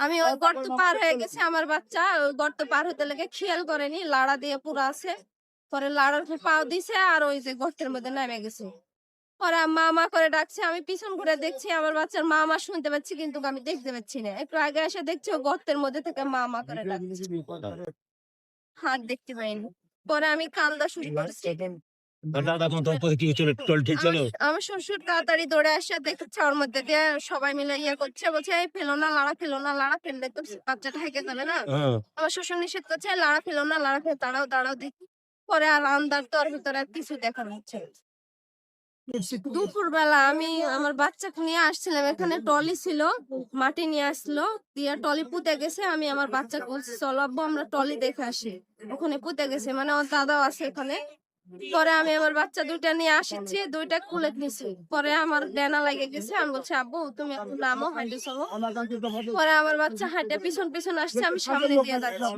আমি ওই গর্ত পার হয়ে গেছি, আমার বাচ্চা ওই গর্ত পার হতে লেগে খেয়াল করেনি, লাড়া দিয়ে পুরো আছে। পরে লাড়ার পাও দিছে আর ওই যে গর্তের মধ্যে নেমে গেছে। পরে মা মা করে ডাকছে, আমি পিছন ঘুরে দেখছি আমার বাচ্চার মা মা শুনতে পাচ্ছি কিন্তু আমি দেখতে পাচ্ছি না। একটু আগে এসে দেখছি ও গর্তের মধ্যে থেকে মা মা করে ডাকছে, হাত দেখতে পাইনি। পরে আমি কান্দা শুরু করছি। আমার শ্বশুর তাড়াতাড়ি দৌড়ে আসে দেখছে ওর মধ্যে দিয়ে সবাই মিলে ইয়ে করছে, বলছে এই ফেলো না, লাড়া ফেলো না, লাড়া ফেললে তো বাচ্চাটা হেগে যাবে না। আমার শ্বশুর নিষেধ করছে, লাড়া ফেলো না, লাড়া ফেলো, দাঁড়াও দাঁড়াও দেখি। পরে আর আন্দার তোর ভিতরে আর কিছু দেখানো হচ্ছে না। দুপুরবেলা আমি আমার বাচ্চাকে নিয়ে আসছিলাম, এখানে টলি ছিল, মাটি নিয়ে আসলো, দিয়ে টলি পুঁতে গেছে। আমি আমার বাচ্চাকে বলছি চলো আব্বু আমরা টলি দেখে আসি, ওখানে পুঁতে গেছে, মানে ওর দাদাও আছে ওখানে। পরে আমি আমার বাচ্চা দুইটা নিয়ে আসছি, দুইটা কুলে নিছি। পরে আমার ডেনা লেগে গেছে, আমি বলছি আব্বু তুমি একটু নামো, হাঁটে চলো। পরে আমার বাচ্চা হাঁটে পিছন পিছন আসছে, আমি সামনে দিয়ে যাচ্ছি।